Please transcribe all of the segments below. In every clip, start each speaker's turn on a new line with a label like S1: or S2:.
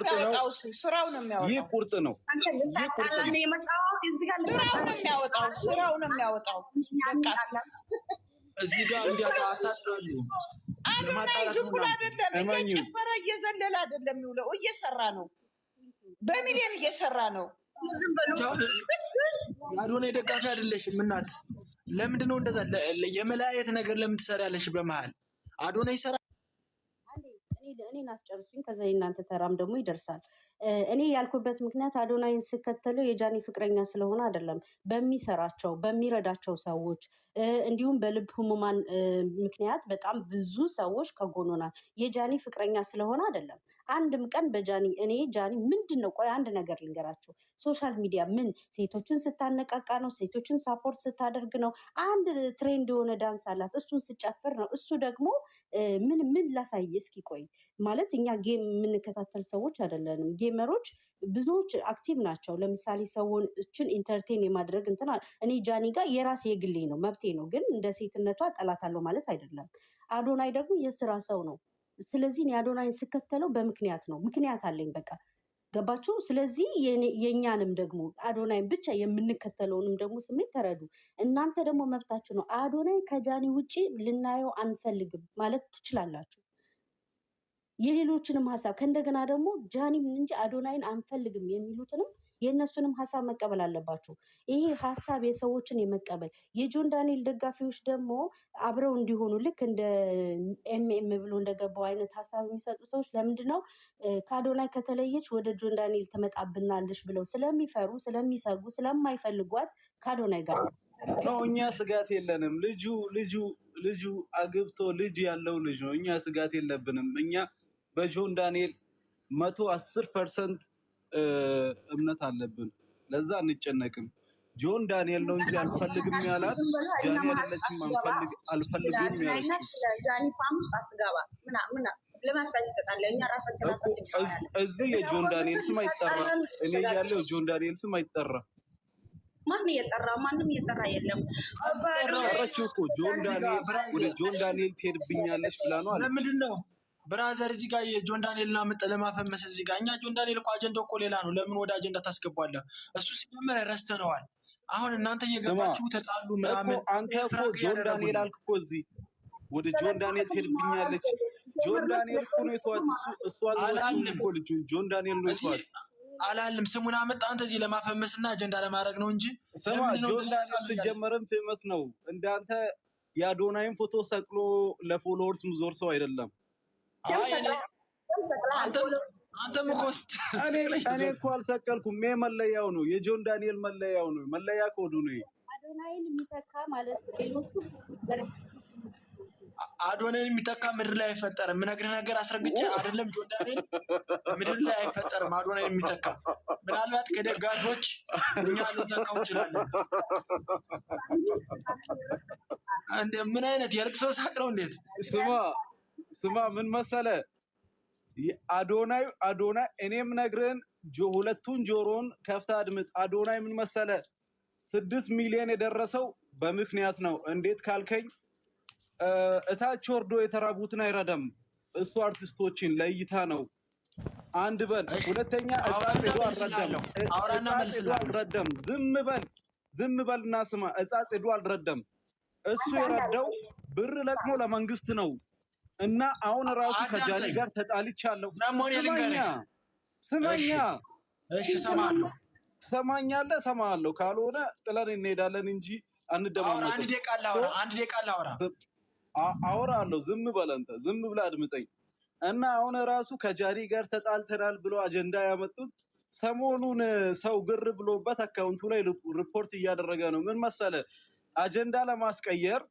S1: የሚያወጣው ስራው ነው የሚያወጣው።
S2: ይህ ቁርጥ ነው።
S3: አንተ ልታጣላ ነው የመጣው። እዚህ ጋር ልታጣላ
S1: ነው የሚያወጣው። ስራው ነው የሚያወጣው።
S4: እዚህ ጋር እንዲያጣጣሉ
S1: አዶናይ ዝም ብሎ አይደለም እየጨፈረ እየዘለለ አይደለም የሚውለው፣ እየሰራ ነው። በሚሊዮን እየሰራ ነው።
S4: አዶናይ ደጋፊ አይደለሽም እናት። ለምንድን ነው እንደዛ የመለያየት ነገር ለምን ትሰሪያለሽ? በመሃል አዶናይ ይሰራ።
S5: እኔን አስጨርሱኝ፣ ከዛ የእናንተ ተራም ደግሞ ይደርሳል። እኔ ያልኩበት ምክንያት አዶናይን ስከተለው የጃኒ ፍቅረኛ ስለሆነ አይደለም፣ በሚሰራቸው በሚረዳቸው ሰዎች እንዲሁም በልብ ህሙማን ምክንያት በጣም ብዙ ሰዎች ከጎኖናል። የጃኒ ፍቅረኛ ስለሆነ አይደለም። አንድም ቀን በጃኒ እኔ ጃኒ ምንድን ነው ቆይ አንድ ነገር ልንገራቸው። ሶሻል ሚዲያ ምን ሴቶችን ስታነቃቃ ነው፣ ሴቶችን ሳፖርት ስታደርግ ነው። አንድ ትሬንድ የሆነ ዳንስ አላት፣ እሱን ስጨፍር ነው። እሱ ደግሞ ምን ላሳይ እስኪ ቆይ ማለት እኛ ጌም የምንከታተል ሰዎች አይደለንም። ጌመሮች ብዙዎች አክቲቭ ናቸው። ለምሳሌ ሰዎችን ኢንተርቴን የማድረግ እንትና እኔ ጃኒ ጋር የራሴ የግሌ ነው መብቴ ነው፣ ግን እንደ ሴትነቷ ጠላት አለው ማለት አይደለም። አዶናይ ደግሞ የስራ ሰው ነው። ስለዚህ እኔ አዶናይን ስከተለው በምክንያት ነው፣ ምክንያት አለኝ። በቃ ገባችሁ? ስለዚህ የእኛንም ደግሞ አዶናይን ብቻ የምንከተለውንም ደግሞ ስሜት ተረዱ። እናንተ ደግሞ መብታችሁ ነው። አዶናይ ከጃኒ ውጭ ልናየው አንፈልግም ማለት ትችላላችሁ። የሌሎችንም ሀሳብ ከእንደገና ደግሞ ጃኒም እንጂ አዶናይን አንፈልግም የሚሉትንም የእነሱንም ሀሳብ መቀበል አለባችሁ። ይሄ ሀሳብ የሰዎችን የመቀበል የጆን ዳንኤል ደጋፊዎች ደግሞ አብረው እንዲሆኑ ልክ እንደ ኤምኤም ብሎ እንደገባው አይነት ሀሳብ የሚሰጡ ሰዎች ለምንድን ነው ከአዶናይ ከተለየች ወደ ጆን ዳንኤል ትመጣብናለች ብለው ስለሚፈሩ ስለሚሰጉ ስለማይፈልጓት ከአዶናይ ጋር
S2: ነው። እኛ ስጋት የለንም። ልጁ አግብቶ ልጅ ያለው ልጅ ነው። እኛ ስጋት የለብንም። እኛ በጆን ዳንኤል 110% እምነት አለብን። ለዛ አንጨነቅም። ጆን ዳንኤል ነው እንጂ አልፈልግም ያላት ጃኒ አይደለችም። አልፈልግም ያላት
S3: ጃኒ ፋምስ አትገባ ምና ለማስታወስ ይሰጣል። እኛ ራሳችን
S2: እዚህ የጆን ዳንኤል ስም አይጠራ። እኔ ያለው ጆን ዳንኤል ስም አይጠራ።
S3: ማን እየጠራ? ማንም እየጠራ የለም።
S2: አባራችሁ እኮ ጆን ዳንኤል ወደ ጆን ዳንኤል ትሄድብኛለች ብላ ነው አለ።
S4: ለምንድን ነው ብራዘር እዚህ ጋር የጆን ዳንኤልና ለማፈመስ እዚህ ጋር እኛ ጆን ዳንኤል እኮ አጀንዳው እኮ ሌላ ነው። ለምን ወደ አጀንዳ ታስገባለህ? እሱ ሲጀመር ረስተነዋል። አሁን እናንተ እየገባችሁ ተጣሉ ምናምን።
S2: አንተ እኮ ጆን ዳንኤል አልክ እኮ እዚህ ወደ ጆን ዳንኤል ትሄድብኛለች። ጆን ዳንኤል እኮ ነው የተዋት። እሱ አላልንም እኮ ልጁ ጆን ዳንኤል ነው የተዋት
S4: አላልም። ስሙን አመጣ አንተ እዚህ ለማፈመስና አጀንዳ ለማድረግ ነው እንጂ
S2: ስማ ጆን ዳንኤል ሲጀመርም ፌመስ ነው። እንዳንተ የአዶናይን ፎቶ ሰቅሎ ለፎሎወርስ ምዞር ሰው አይደለም።
S4: አንተም እኮ
S2: እኔ እኮ አልሰቀልኩም። መለያው ነው የጆን ዳንኤል መለያው ነው። መለያ ኮዱ ነው።
S5: አዶናይን የሚተካ ማለት ሌሎቹ
S4: አዶናይን የሚተካ ምድር ላይ አይፈጠርም። የምነግርህ ነገር አስረግጬ አይደለም ጆን ዳንኤል ምድር ላይ አይፈጠርም። አዶናይን የሚተካ ምናልባት ከደጋፊዎች እኛ ልንተካው እንችላለን። ምን አይነት የልቅሶ ሳቅ ነው? እንዴት
S2: ስማ ምን መሰለ አዶናይ እኔም ነግረን ሁለቱን ጆሮን ከፍታ አድምጥ። አዶናይ ምን መሰለ 6 ሚሊዮን የደረሰው በምክንያት ነው። እንዴት ካልከኝ እታች ወርዶ የተራቡትን አይረዳም። እሱ አርቲስቶችን ለእይታ ነው። አንድ በል። ሁለተኛ እጻጽ ሄዶ አልረዳም። ዝም በልና ስማ። እጻጽ ሄዶ አልረዳም። እሱ የረዳው ብር ለቅሞ ለመንግስት ነው። እና አሁን ራሱ ከጃኒ ጋር ተጣልቻለሁ። ስማኛ
S4: እሺ ሰማለሁ።
S2: ሰማኛለህ? ሰማለሁ። ካልሆነ ጥለን እንሄዳለን እንጂ አንደማመጥ።
S4: አንድ ደቂቃ ላውራ
S2: አወራለሁ። ዝም በል አንተ፣ ዝም ብለህ አድምጠኝ። እና አሁን ራሱ ከጃኒ ጋር ተጣልተናል ብሎ አጀንዳ ያመጡት ሰሞኑን ሰው ግር ብሎበት አካውንቱ ላይ ሪፖርት እያደረገ ነው። ምን መሰለ አጀንዳ ለማስቀየር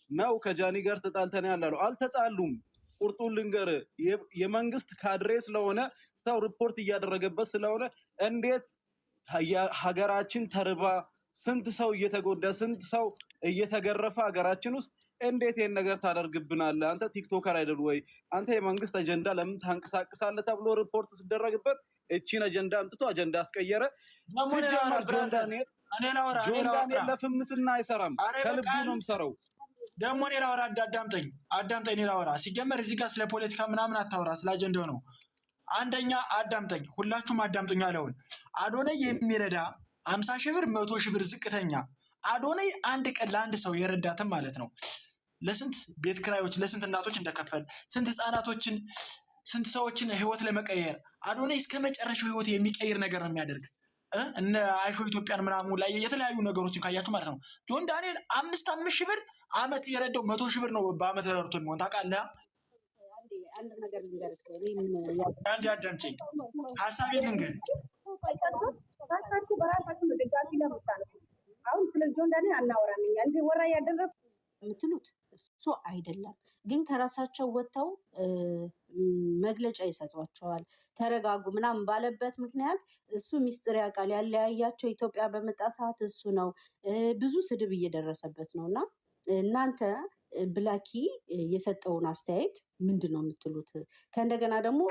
S2: ነው ከጃኒ ጋር ተጣልተን ያላሉ። አልተጣሉም። ቁርጡን ልንገር፣ የመንግስት ካድሬ ስለሆነ ሰው ሪፖርት እያደረገበት ስለሆነ እንዴት ሀገራችን ተርባ ስንት ሰው እየተጎዳ ስንት ሰው እየተገረፈ ሀገራችን ውስጥ እንዴት ይሄን ነገር ታደርግብናለህ? አንተ ቲክቶከር አይደል ወይ? አንተ የመንግስት አጀንዳ ለምን ታንቀሳቅሳለህ ተብሎ ሪፖርት ሲደረግበት እቺን አጀንዳ አምጥቶ አጀንዳ አስቀየረ። ጆን ዳንኤል ለፍምስና አይሰራም፣ ከልቡ ነው የሚሰራው።
S4: ደግሞ እኔ ላወራ አዳምጠኝ እኔ ላወራ። ሲጀመር እዚህ ጋር ስለ ፖለቲካ ምናምን አታወራ፣ ስለ አጀንዳው ነው አንደኛ አዳምጠኝ፣ ሁላችሁም አዳምጡኝ ያለውን አዶናይ የሚረዳ 50 ሺህ ብር 100 ሺህ ብር ዝቅተኛ አዶናይ አንድ ቀን ለአንድ ሰው የረዳትም ማለት ነው። ለስንት ቤት ክራዮች ለስንት እናቶች እንደከፈል ስንት ህፃናቶችን ስንት ሰዎችን ህይወት ለመቀየር አዶናይ እስከ መጨረሻው ህይወት የሚቀይር ነገር ነው የሚያደርግ። እነ አይሾ ኢትዮጵያን ምናምን ላይ የተለያዩ ነገሮችን ካያችሁ ማለት ነው። ጆን ዳንኤል 5 ሺህ ብር አመት የረዳው 100 ሺህ ብር ነው በአመት ረድቶ የሚሆን ታውቃለህ።
S5: አንድ ነገር ልንገርህ፣
S4: አንድ አዳምጪኝ፣ ሀሳቤን ልንገርህ።
S3: ራሳችሁ በራሳችሁ ደጋፊ ለምታነሱ አሁን ስለ ጆን ዳንኤል አናወራም። እኛ እንደ ወራ ያደረግ
S5: የምትሉት እሱ አይደለም፣ ግን ከራሳቸው ወጥተው መግለጫ ይሰጧቸዋል። ተረጋጉ ምናምን ባለበት ምክንያት እሱ ሚስጥር ያውቃል። ያለያያቸው ኢትዮጵያ በመጣ ሰዓት እሱ ነው። ብዙ ስድብ እየደረሰበት ነው። እና እናንተ ብላኪ የሰጠውን አስተያየት ምንድን ነው የምትሉት? ከእንደገና ደግሞ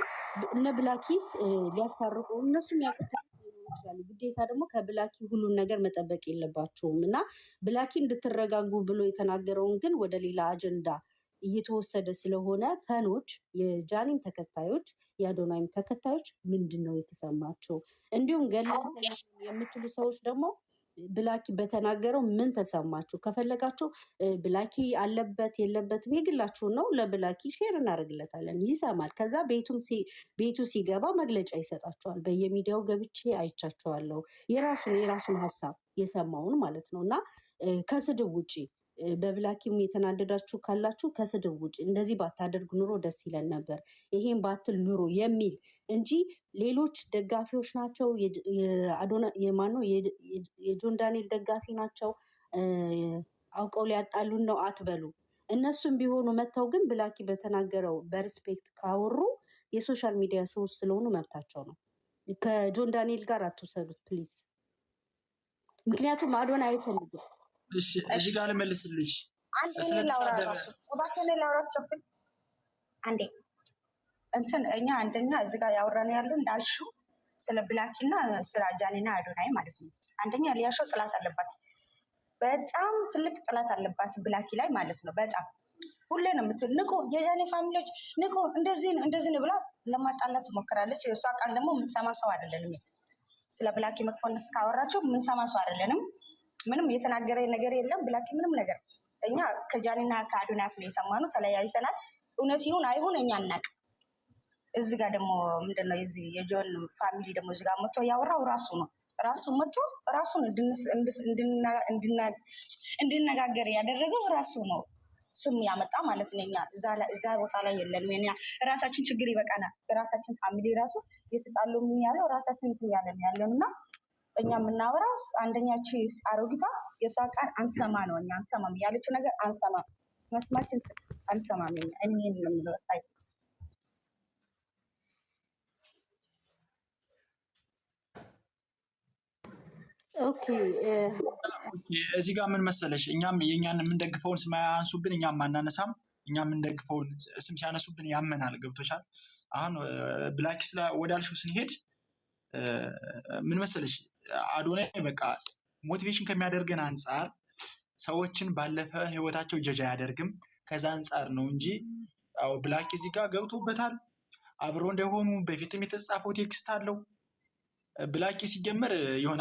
S5: እነ ብላኪስ ሊያስታርቁ እነሱም ያውቁት ይችላሉ። ግዴታ ደግሞ ከብላኪ ሁሉን ነገር መጠበቅ የለባቸውም። እና ብላኪ እንድትረጋጉ ብሎ የተናገረውን ግን ወደ ሌላ አጀንዳ እየተወሰደ ስለሆነ ፈኖች፣ የጃኒም ተከታዮች፣ የአዶናይም ተከታዮች ምንድን ነው የተሰማቸው? እንዲሁም ገለልተኛ የምትሉ ሰዎች ደግሞ ብላኪ በተናገረው ምን ተሰማችሁ? ከፈለጋችሁ ብላኪ አለበት የለበትም የግላችሁን ነው። ለብላኪ ሼር እናደርግለታለን፣ ይሰማል። ከዛ ቤቱ ሲገባ መግለጫ ይሰጣቸዋል። በየሚዲያው ገብቼ አይቻቸዋለሁ። የራሱን ሀሳብ የሰማውን ማለት ነው። እና ከስድብ ውጭ በብላኪም የተናደዳችሁ ካላችሁ ከስድብ ውጭ እንደዚህ ባታደርግ ኑሮ ደስ ይለን ነበር፣ ይሄን ባትል ኑሮ የሚል እንጂ ሌሎች ደጋፊዎች ናቸው የማነው የጆን ዳንኤል ደጋፊ ናቸው አውቀው ሊያጣሉን ነው አትበሉ። እነሱም ቢሆኑ መጥተው ግን ብላኪ በተናገረው በሪስፔክት ካወሩ የሶሻል ሚዲያ ሰዎች ስለሆኑ መብታቸው ነው። ከጆን ዳንኤል ጋር አትውሰዱት ፕሊዝ። ምክንያቱም አዶናይ አይፈልግም።
S4: እሺ እዚህ ጋር ልመልስልሽ።
S3: አንዴ ላውራት ጨብጥ አንዴ እንትን እኛ አንደኛ እዚህ ጋር ያወራነው ያለው እንዳልሽው ስለ ብላኪ እና ስለ ጃኒና አዶናይ ማለት ነው። አንደኛ ሊያሾው ጥላት አለባት፣ በጣም ትልቅ ጥላት አለባት ብላኪ ላይ ማለት ነው። በጣም ሁሌ ነው የምትል ንቁ፣ የጃኒ ፋሚሊዎች ንቁ፣ እንደዚህ ነው ብላ ለማጣላት ትሞክራለች። እሷ ቃል ደግሞ የምንሰማ ሰው አይደለንም። ስለ ብላኪ መጥፎነት ካወራችሁ የምንሰማ ሰው አይደለንም። ምንም የተናገረ ነገር የለም ብላኪ ምንም ነገር። እኛ ከጃኒና ከአዶናይ አፍ የሰማነው ተለያይተናል። እውነት ይሁን አይሁን እኛ እናቅ። እዚህ ጋር ደግሞ ምንድነው የዚህ የጆን ፋሚሊ ደግሞ እዚህ ጋር መጥቶ ያወራው ራሱ ነው። ራሱ መጥቶ ራሱን እንድነጋገር ያደረገው ራሱ ነው። ስም ያመጣ ማለት ነው። እኛ እዛ ቦታ ላይ የለንም። እኛ ራሳችን ችግር ይበቃናል። ራሳችን ፋሚሊ ራሱ የተጣሉ ምን ያለው ራሳችን ያለን እና እኛ የምናወራው አንደኛች አሮጊቷ የሷ ቃል አንሰማ ነው። እኛ አንሰማም ያለችው ነገር አንሰማም፣ መስማችን አንሰማም። እኔ ነው የምለው ሳይ
S5: ኦኬ
S4: እዚህ ጋር ምን መሰለሽ፣ እኛም የኛን የምንደግፈውን ስም አያንሱብን፣ እኛም አናነሳም። እኛም የምንደግፈውን ስም ሲያነሱብን ያመናል። ገብቶሻል? አሁን ብላኪ ወዳልሽው ስንሄድ ምን መሰለሽ አዶናይ በቃ ሞቲቬሽን ከሚያደርገን አንጻር ሰዎችን ባለፈ ህይወታቸው ጀጃ አያደርግም። ከዛ አንጻር ነው እንጂ አው ብላኪ እዚህ ጋር ገብቶበታል። አብረው እንደሆኑ በፊትም የተጻፈው ቴክስት አለው። ብላኪ ሲጀመር የሆነ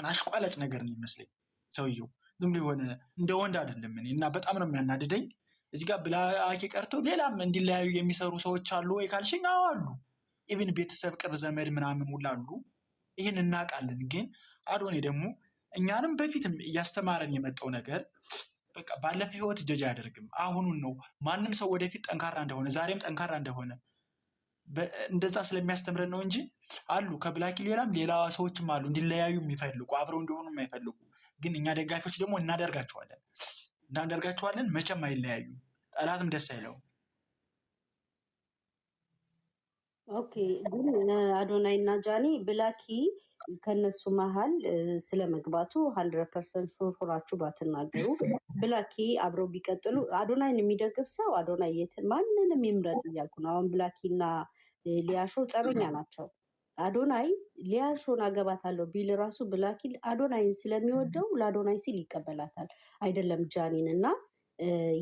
S4: አሽቋላጭ ነገር ነው ይመስለኝ ሰውየው። ዝም ብሎ የሆነ እንደ ወንድ አይደለም። እና በጣም ነው የሚያናድደኝ። እዚህ ጋር ብላኪ ቀርቶ ሌላም እንዲለያዩ የሚሰሩ ሰዎች አሉ ወይ ካልሽኝ፣ አዎ አሉ። ኢቭን ቤተሰብ ቅርብ ዘመድ ምናምን ሁሉ አሉ። ይህን እናውቃለን። ግን አዶናይ ደግሞ እኛንም በፊትም እያስተማረን የመጣው ነገር በቃ ባለፈ ህይወት ጀጅ አያደርግም። አሁኑን ነው። ማንም ሰው ወደፊት ጠንካራ እንደሆነ ዛሬም ጠንካራ እንደሆነ እንደዛ ስለሚያስተምረን ነው እንጂ አሉ ከብላኪ ሌላ ሰዎችም አሉ እንዲለያዩ የሚፈልጉ አብረው እንደሆኑ የማይፈልጉ። ግን እኛ ደጋፊዎች ደግሞ እናደርጋቸዋለን። መቼም አይለያዩም። ጠላትም ደስ አይለውም።
S5: ኦኬ ግን አዶናይ እና ጃኒ ብላኪ ከነሱ መሀል ስለመግባቱ 100% ሹር ሆናችሁ ባትናገሩ፣ ብላኪ አብረው ቢቀጥሉ። አዶናይን የሚደግፍ ሰው አዶናይ ማንንም ይምረጥ እያልኩ ነው። አሁን ብላኪ እና ሊያሾ ጸበኛ ናቸው። አዶናይ ሊያሾን አገባታለሁ ቢል ራሱ ብላኪ አዶናይን ስለሚወደው ለአዶናይ ሲል ይቀበላታል። አይደለም ጃኒን። እና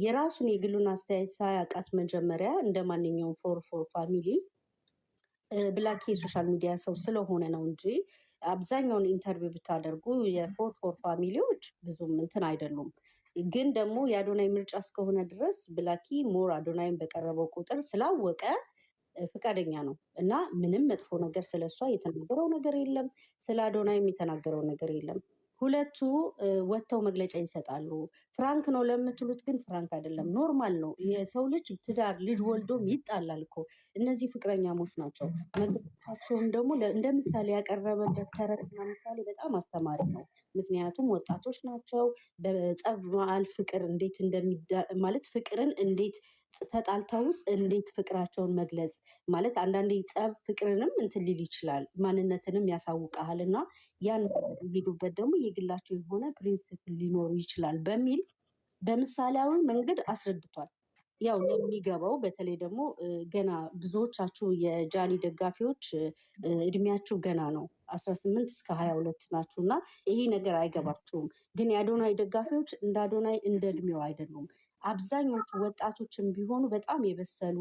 S5: የራሱን የግሉን አስተያየት ሳያውቃት መጀመሪያ እንደ ማንኛውም ፎር ፋሚሊ ብላኪ የሶሻል ሚዲያ ሰው ስለሆነ ነው እንጂ አብዛኛውን ኢንተርቪው ብታደርጉ የፎር ፋሚሊዎች ብዙም እንትን አይደሉም። ግን ደግሞ የአዶናይ ምርጫ እስከሆነ ድረስ ብላኪ ሞር አዶናይን በቀረበው ቁጥር ስላወቀ ፈቃደኛ ነው እና ምንም መጥፎ ነገር ስለሷ የተናገረው ነገር የለም፣ ስለ አዶናይም የተናገረው ነገር የለም። ሁለቱ ወጥተው መግለጫ ይሰጣሉ። ፍራንክ ነው ለምትሉት ግን ፍራንክ አይደለም፣ ኖርማል ነው። የሰው ልጅ ትዳር ልጅ ወልዶም ይጣላል እኮ። እነዚህ ፍቅረኛሞች ናቸው። መግለጫቸውም ደግሞ እንደ ምሳሌ ያቀረበበት ተረትና ምሳሌ በጣም አስተማሪ ነው። ምክንያቱም ወጣቶች ናቸው። በጸብ መሀል ፍቅር እንዴት ማለት ፍቅርን እንዴት ተጣልተውስ እንዴት ፍቅራቸውን መግለጽ ማለት አንዳንዴ ጸብ ፍቅርንም እንትን ሊል ይችላል፣ ማንነትንም ያሳውቃል። እና ያን ሄዱበት ደግሞ የግላቸው የሆነ ፕሪንሲፕል ሊኖሩ ይችላል በሚል በምሳሌያዊ መንገድ አስረድቷል። ያው ለሚገባው በተለይ ደግሞ ገና ብዙዎቻችሁ የጃኒ ደጋፊዎች እድሜያችሁ ገና ነው 18 እስከ 22 ናችሁ እና ይሄ ነገር አይገባችሁም። ግን የአዶናይ ደጋፊዎች እንደ አዶናይ እንደ እድሜው አይደሉም። አብዛኞቹ ወጣቶችም ቢሆኑ በጣም የበሰሉ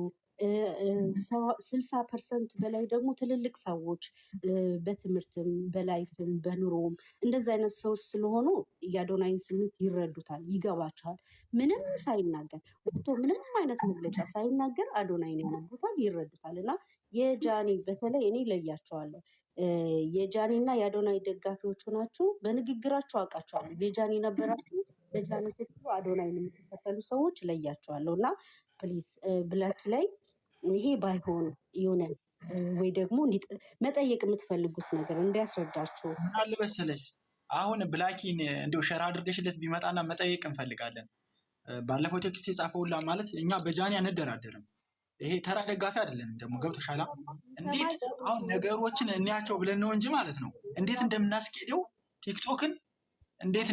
S5: 60% በላይ ደግሞ ትልልቅ ሰዎች በትምህርትም በላይፍም በኑሮም እንደዚህ አይነት ሰዎች ስለሆኑ የአዶናይን ስሜት ይረዱታል፣ ይገባቸዋል። ምንም ሳይናገር ወጥቶ ምንም አይነት መግለጫ ሳይናገር አዶናይን ያነቡታል፣ ይረዱታል። እና የጃኒ በተለይ እኔ ለያቸዋለሁ። የጃኒ እና የአዶናይ ደጋፊዎች ሆናችሁ በንግግራችሁ አውቃቸዋለሁ። የጃኒ ነበራችሁ ለጃኒ ስትሉ አዶናይን የምትከተሉ ሰዎች ለያቸዋለሁ። እና ፕሊዝ ብላኪ ላይ ይሄ ባይሆን የሆነ ወይ ደግሞ መጠየቅ የምትፈልጉት ነገር እንዲያስረዳችሁ
S4: አለ መሰለሽ። አሁን ብላኪን እንዲሁ ሸራ አድርገሽለት ቢመጣና መጠየቅ እንፈልጋለን። ባለፈው ቴክስት የጻፈውላ ማለት እኛ በጃኒ አንደራደርም። ይሄ ተራ ደጋፊ አይደለም። ደግሞ ገብቶሻል። እንዴት አሁን ነገሮችን እንያቸው ብለን ነው እንጂ ማለት ነው እንዴት እንደምናስኬደው ቲክቶክን እንዴት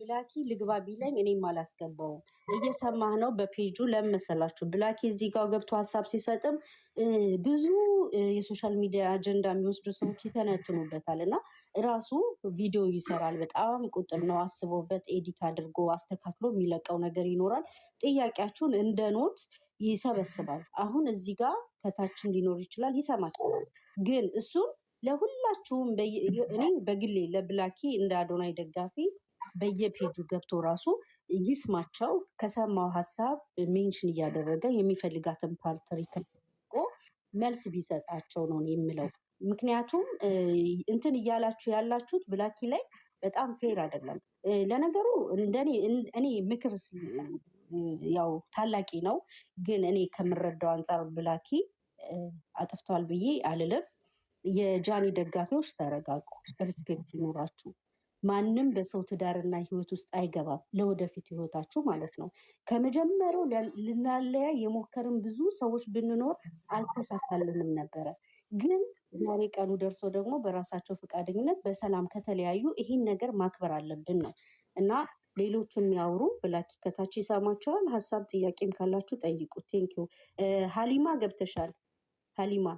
S5: ብላኪ ልግባ ቢለኝ እኔም አላስገባውም። እየሰማህ ነው በፔጁ ለመሰላችሁ ብላኪ እዚህ ጋር ገብቶ ሀሳብ ሲሰጥም ብዙ የሶሻል ሚዲያ አጀንዳ የሚወስዱ ሰዎች ይተነትኑበታል እና ራሱ ቪዲዮ ይሰራል። በጣም ቁጥር ነው አስቦበት ኤዲት አድርጎ አስተካክሎ የሚለቀው ነገር ይኖራል። ጥያቄያችሁን እንደ ኖት ይሰበስባል። አሁን እዚህ ጋር ከታችም ሊኖር ይችላል ይሰማችኋል። ግን እሱን ለሁላችሁም እኔ በግሌ ለብላኪ እንደ አዶናይ ደጋፊ በየፔጁ ገብቶ ራሱ ይስማቸው። ከሰማው ሀሳብ ሜንሽን እያደረገ የሚፈልጋትን ፓርት ሪከርድ መልስ ቢሰጣቸው ነው የምለው። ምክንያቱም እንትን እያላችሁ ያላችሁት ብላኪ ላይ በጣም ፌር አይደለም። ለነገሩ እኔ ምክር ያው ታላቂ ነው፣ ግን እኔ ከምረዳው አንጻር ብላኪ አጥፍቷል ብዬ አልልም። የጃኒ ደጋፊዎች ተረጋጉ፣ ሪስፔክት ይኖራችሁ። ማንም በሰው ትዳርና ህይወት ውስጥ አይገባም፣ ለወደፊት ህይወታችሁ ማለት ነው። ከመጀመሪያው ልናለያ የሞከርን ብዙ ሰዎች ብንኖር አልተሳካልንም ነበረ። ግን ዛሬ ቀኑ ደርሶ ደግሞ በራሳቸው ፈቃደኝነት በሰላም ከተለያዩ ይህን ነገር ማክበር አለብን ነው እና ሌሎቹ የሚያወሩ ብላኪ ከታች ይሰማቸዋል። ሀሳብ ጥያቄም ካላችሁ ጠይቁ። ቴንኪዩ። ሀሊማ ገብተሻል። ሀሊማ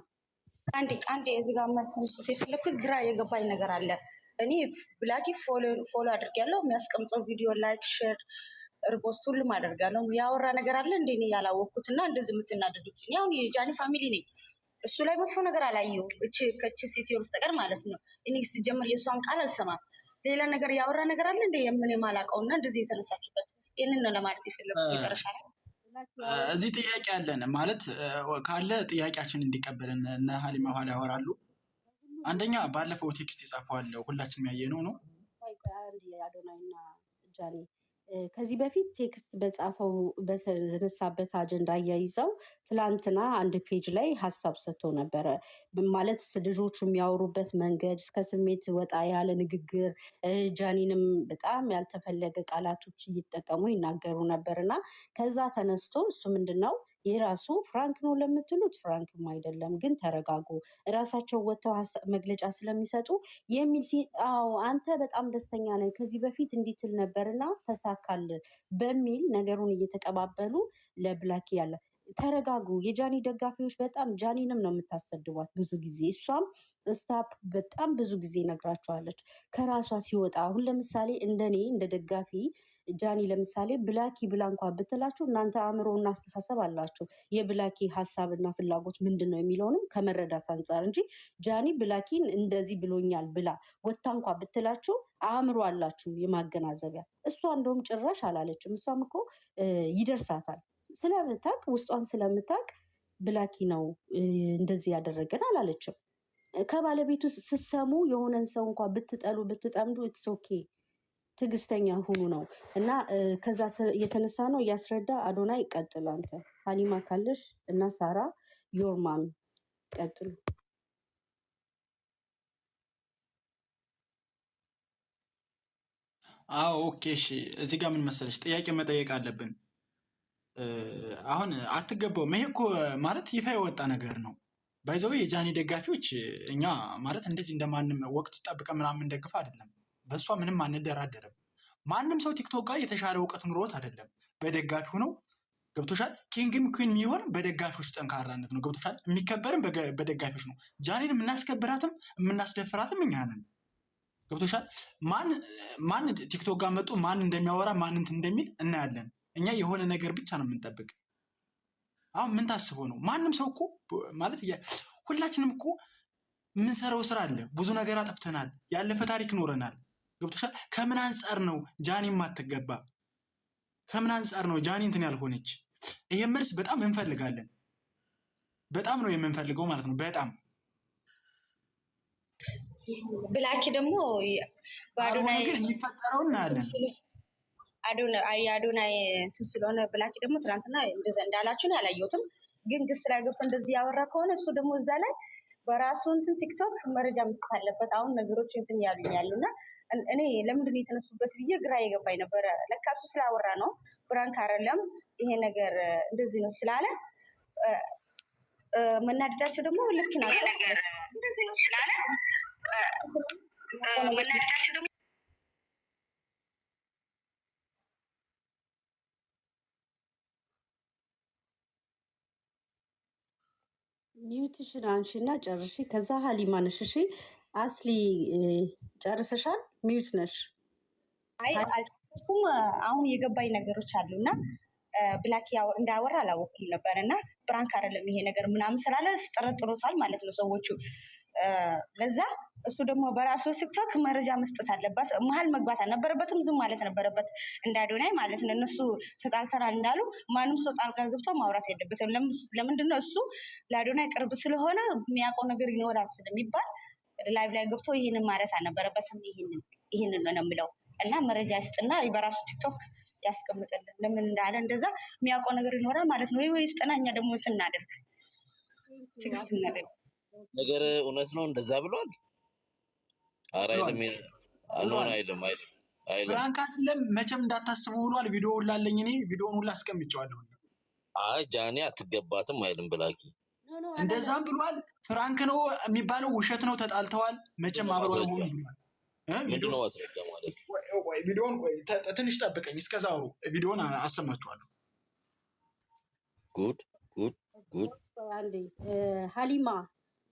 S3: አንዴ እዚህ ጋር መልስ መስጠት የፈለኩት ግራ የገባኝ ነገር አለ። እኔ ብላኪ ፎሎ አድርጊያለሁ። የሚያስቀምጠው ቪዲዮ ላይክ፣ ሼር፣ ሪፖስት ሁሉም አደርጋለሁ። ያወራ ነገር አለ እንደ እኔ ያላወቅኩት እና እንደዚህ የምትናደዱት እኔ አሁን የጃኒ ፋሚሊ ነኝ። እሱ ላይ መጥፎ ነገር አላየሁም ከቺ ሴትዮ በስተቀር ማለት ነው። እኔ ሲጀምር የእሷን ቃል አልሰማም። ሌላ ነገር ያወራ ነገር አለ እንደ የምን የማላውቀው እና እንደዚህ የተነሳችሁበት ይህንን ነው ለማለት የፈለጉት። መጨረሻ ላይ
S4: እዚህ ጥያቄ አለን ማለት ካለ ጥያቄያችን እንዲቀበልን እነ ሀሊማ ኋላ ያወራሉ። አንደኛ ባለፈው ቴክስት የጻፈዋለው ሁላችንም ያየነው ነው።
S5: አዶናይና ጃኒ ከዚህ በፊት ቴክስት በጻፈው በተነሳበት አጀንዳ አያይዘው ትላንትና አንድ ፔጅ ላይ ሀሳብ ሰጥቶ ነበረ። ማለት ልጆቹ የሚያወሩበት መንገድ እስከ ስሜት ወጣ ያለ ንግግር፣ ጃኒንም በጣም ያልተፈለገ ቃላቶች እየተጠቀሙ ይናገሩ ነበር እና ከዛ ተነስቶ እሱ ምንድን ነው የራሱ ፍራንክ ነው ለምትሉት ፍራንክም አይደለም፣ ግን ተረጋጉ፣ እራሳቸው ወጥተው መግለጫ ስለሚሰጡ የሚል አዎ አንተ በጣም ደስተኛ ነህ ከዚህ በፊት እንዲትል ነበርና ተሳካል በሚል ነገሩን እየተቀባበሉ ለብላኪ ያለ ተረጋጉ። የጃኒ ደጋፊዎች በጣም ጃኒንም ነው የምታሰድቧት ብዙ ጊዜ። እሷም ስታፕ በጣም ብዙ ጊዜ ነግራቸዋለች ከራሷ ሲወጣ። አሁን ለምሳሌ እንደኔ እንደ ደጋፊ ጃኒ ለምሳሌ ብላኪ ብላ እንኳን ብትላችሁ እናንተ አእምሮና አስተሳሰብ አላችሁ። የብላኪ ሀሳብና ፍላጎት ምንድን ነው የሚለውንም ከመረዳት አንጻር እንጂ ጃኒ ብላኪን እንደዚህ ብሎኛል ብላ ወታ እንኳን ብትላችሁ አእምሮ አላችሁ የማገናዘቢያ። እሷ እንደውም ጭራሽ አላለችም። እሷም እኮ ይደርሳታል ስለምታቅ ውስጧን ስለምታቅ ብላኪ ነው እንደዚህ ያደረገን አላለችም። ከባለቤቱ ስትሰሙ የሆነን ሰው እንኳን ብትጠሉ ብትጠምዱ ኢትስ ኦኬ ትዕግስተኛ ሁኑ ነው እና ከዛ የተነሳ ነው እያስረዳ። አዶናይ ቀጥል አንተ። ሀሊማ ካለሽ እና ሳራ ዮርማን ቀጥሉ።
S4: አዎ ኦኬ እሺ። እዚህ ጋር ምን መሰለሽ ጥያቄ መጠየቅ አለብን። አሁን አትገባውም። ይሄ እኮ ማለት ይፋ የወጣ ነገር ነው። ባይዘው የጃኒ ደጋፊዎች እኛ ማለት እንደዚህ እንደማንም ወቅት ጠብቀ ምናምን ደግፍ አይደለም። በእሷ ምንም አንደራደርም። ማንም ሰው ቲክቶክ ጋር የተሻለ እውቀት ኑሮት አይደለም በደጋፊ ሆነው ገብቶሻል። ኪንግም ኩን የሚሆን በደጋፊዎች ጠንካራነት ነው። ገብቶሻል። የሚከበርም በደጋፊዎች ነው። ጃኒን የምናስከብራትም የምናስደፍራትም እኛ ነን። ገብቶሻል። ማን ቲክቶክ ጋር መጡ ማን እንደሚያወራ ማን እንትን እንደሚል እናያለን። እኛ የሆነ ነገር ብቻ ነው የምንጠብቅ። አሁን ምን ታስበው ነው? ማንም ሰው እኮ ማለት ሁላችንም እኮ የምንሰራው ስራ አለ። ብዙ ነገር አጥፍተናል። ያለፈ ታሪክ ኖረናል። ገብቶሻል። ከምን አንጻር ነው ጃኒ ማትገባ? ከምን አንጻር ነው ጃኒ እንትን ያልሆነች? ይሄ መልስ በጣም እንፈልጋለን። በጣም ነው የምንፈልገው ማለት ነው። በጣም
S3: ብላኪ ደግሞ
S4: ባዶናይ ግን የሚፈጠረው እናያለን።
S3: አዶናይ እንትን ስለሆነ ብላኪ ደግሞ ትናንትና እንደዛ እንዳላችሁ ያላየሁትም፣ ግን ግስ ላይ ገብቶ እንደዚህ ያወራ ከሆነ እሱ ደግሞ እዛ ላይ በራሱ እንትን ቲክቶክ መረጃ መስጠት አለበት። አሁን ነገሮች እንትን ያሉኛሉ እና እኔ ለምንድን ነው የተነሱበት ብዬ ግራ የገባኝ ነበረ። ለካ እሱ ስላወራ ነው። ብራንክ አይደለም ይሄ ነገር እንደዚህ ነው ስላለ መናደዳቸው ደግሞ ልክ ናቸው። እንደዚህ ነው ስላለ መናደዳቸው ደግሞ
S5: ሚዩትሽን አንሺና ጨርሺ። ከዛ ሀሊማ ነሽ። እሺ አስሊ ጨርሰሻል? ሚዩት ነሽ።
S3: አይ አልኩም። አሁን የገባኝ ነገሮች አሉ እና ብላኪ እንዳወራ አላወኩም ነበር እና ብራንክ አይደለም ይሄ ነገር ምናምን ስላለ ጠረጥሮታል ማለት ነው ሰዎቹ። ለዛ እሱ ደግሞ በራሱ ቲክቶክ መረጃ መስጠት አለበት። መሀል መግባት አልነበረበትም። ዝም ማለት ነበረበት እንደ አዶናይ ማለት ነው። እነሱ ተጣልተናል እንዳሉ ማንም ሰው ጣልቃ ገብቶ ማውራት የለበትም። ለምንድነው እሱ ለአዶናይ ቅርብ ስለሆነ የሚያውቀው ነገር ይኖራል ስለሚባል ላይቭ ላይ ገብቶ ይህንን ማለት አልነበረበትም። ይህንን ነው የምለው እና መረጃ ይስጥና በራሱ ቲክቶክ ያስቀምጥልን። ለምን እንዳለ እንደዛ የሚያውቀው ነገር ይኖራል ማለት ነው። ወይ ይስጥና እኛ ደግሞ እንትን እናደርግ ትግስት እናደርግ።
S6: ነገር እውነት ነው እንደዛ ብሏል። ኧረ አይልም።
S4: ፍራንክ አይደለም መቼም እንዳታስቡ ብሏል። ቪዲዮ ሁላ አለኝ እኔ ቪዲዮውን ሁላ አስቀምጬዋለሁ።
S6: አይ ጃኒ አትገባትም አይልም ብላኪ
S4: እንደዛም ብሏል። ፍራንክ ነው የሚባለው ውሸት ነው። ተጣልተዋል መቼም አብረው ነው ብሏል።
S6: ምንድነው ማስረጃ ማለት?
S4: ቪዲዮውን ቆይ ትንሽ ጠብቀኝ፣ እስከዛው ቪዲዮውን አሰማችኋለሁ።
S6: ጉድ
S5: አንዴ ሀሊማ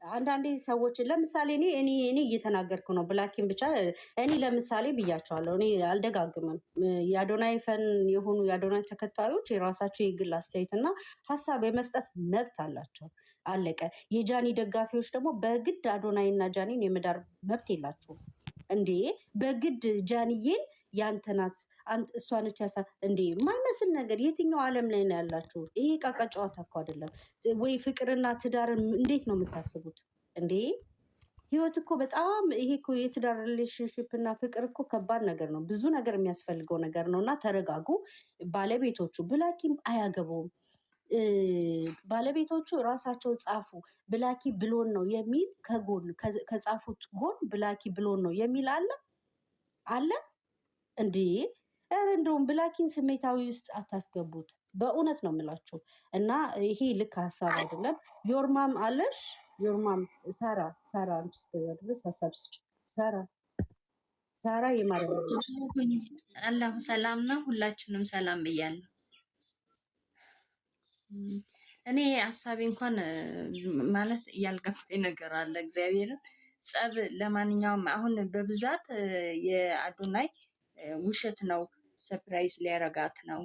S5: አንዳንዴ ሰዎች ለምሳሌ እኔ እየተናገርኩ ነው ብላኪን ብቻ እኔ ለምሳሌ ብያቸዋለሁ። እኔ አልደጋግምም። የአዶናይ ፈን የሆኑ የአዶናይ ተከታዮች የራሳቸው የግል አስተያየት እና ሀሳብ የመስጠት መብት አላቸው። አለቀ። የጃኒ ደጋፊዎች ደግሞ በግድ አዶናይ እና ጃኒን የመዳር መብት የላቸውም። እንዴ በግድ ጃኒዬን ያንተ ናት እሷ ነች እንዴ የማይመስል ነገር የትኛው ዓለም ላይ ነው ያላችሁ? ይሄ ቃቃ ጨዋታ እኮ አይደለም ወይ? ፍቅርና ትዳርን እንዴት ነው የምታስቡት እንዴ? ህይወት እኮ በጣም ይሄ እኮ የትዳር ሪሌሽንሽፕ እና ፍቅር እኮ ከባድ ነገር ነው። ብዙ ነገር የሚያስፈልገው ነገር ነው እና ተረጋጉ። ባለቤቶቹ ብላኪም አያገባውም። ባለቤቶቹ ራሳቸው ጻፉ። ብላኪ ብሎን ነው የሚል ከጎን ከጻፉት ጎን ብላኪ ብሎን ነው የሚል አለ እንዴ? እንደውም ብላኪን ስሜታዊ ውስጥ አታስገቡት። በእውነት ነው የምላችሁ እና ይሄ ልክ ሀሳብ አይደለም። ዮርማም አለሽ? ዮርማም ሳራ ድረስ ሀሳብ ስጭ። ሳራ የማረጋች
S7: አላሁ ሰላም ነው። ሁላችንም ሰላም ብያለሁ። እኔ ሀሳቤ እንኳን ማለት ያልገባኝ ነገር አለ። እግዚአብሔርን ጸብ ለማንኛውም አሁን በብዛት የአዶናይ ውሸት ነው
S8: ሰፕራይዝ ሊያረጋት ነው፣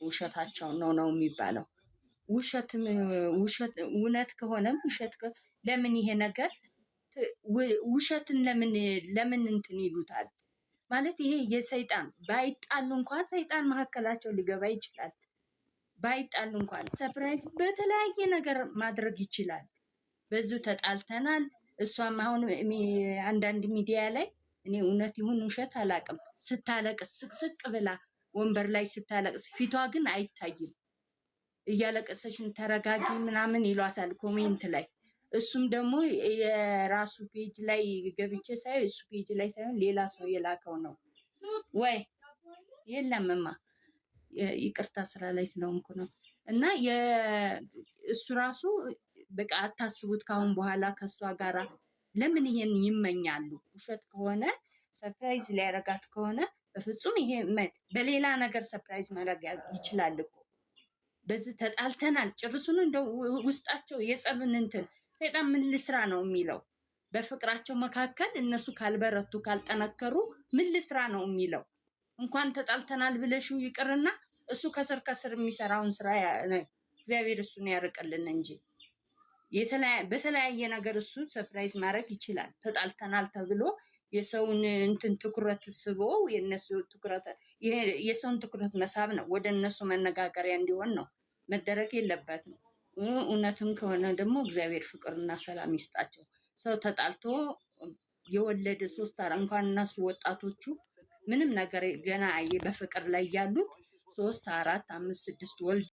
S8: ውሸታቸው ነው የሚባለው። ውሸት እውነት ከሆነም ውሸት ለምን ይሄ ነገር ውሸትን ለምን እንትን ይሉታል? ማለት ይሄ የሰይጣን ባይጣሉ እንኳን ሰይጣን መካከላቸው ሊገባ ይችላል። ባይጣሉ እንኳን ሰፕራይዝ በተለያየ ነገር ማድረግ ይችላል። በዙ ተጣልተናል። እሷም አሁን አንዳንድ ሚዲያ ላይ እኔ እውነት ይሁን ውሸት አላውቅም፣ ስታለቅስ ስቅስቅ ብላ ወንበር ላይ ስታለቅስ፣ ፊቷ ግን አይታይም። እያለቀሰችን ተረጋጊ ምናምን ይሏታል ኮሜንት ላይ። እሱም ደግሞ የራሱ ፔጅ ላይ ገብቼ ሳይሆን እሱ ፔጅ ላይ ሳይሆን ሌላ ሰው የላከው ነው። ወይ የለምማ ይቅርታ ስራ ላይ ስለሆንኩ ነው። እና እሱ ራሱ በቃ አታስቡት ካሁን በኋላ ከእሷ ጋራ ለምን ይሄን ይመኛሉ? ውሸት ከሆነ ሰርፕራይዝ ሊያረጋት ከሆነ በፍጹም ይሄ በሌላ ነገር ሰርፕራይዝ ማድረግ ይችላል እኮ። በዚህ ተጣልተናል ጭርሱን እንደው ውስጣቸው የጸብን እንትን ሰይጣን ምን ልስራ ነው የሚለው። በፍቅራቸው መካከል እነሱ ካልበረቱ ካልጠነከሩ ምን ልስራ ነው የሚለው። እንኳን ተጣልተናል ብለሽው ይቅርና እሱ ከስር ከስር የሚሰራውን ስራ እግዚአብሔር እሱን ያርቅልን እንጂ በተለያየ ነገር እሱ ሰርፕራይዝ ማድረግ ይችላል። ተጣልተናል ተብሎ የሰውን እንትን ትኩረት ስቦ የሰውን ትኩረት መሳብ ነው። ወደ እነሱ መነጋገሪያ እንዲሆን ነው መደረግ የለበትም። እውነትም ከሆነ ደግሞ እግዚአብሔር ፍቅርና ሰላም ይስጣቸው። ሰው ተጣልቶ የወለደ 3 እንኳን እነሱ ወጣቶቹ ምንም ነገር ገና በፍቅር ላይ ያሉት 3 4 5 6 ወልድ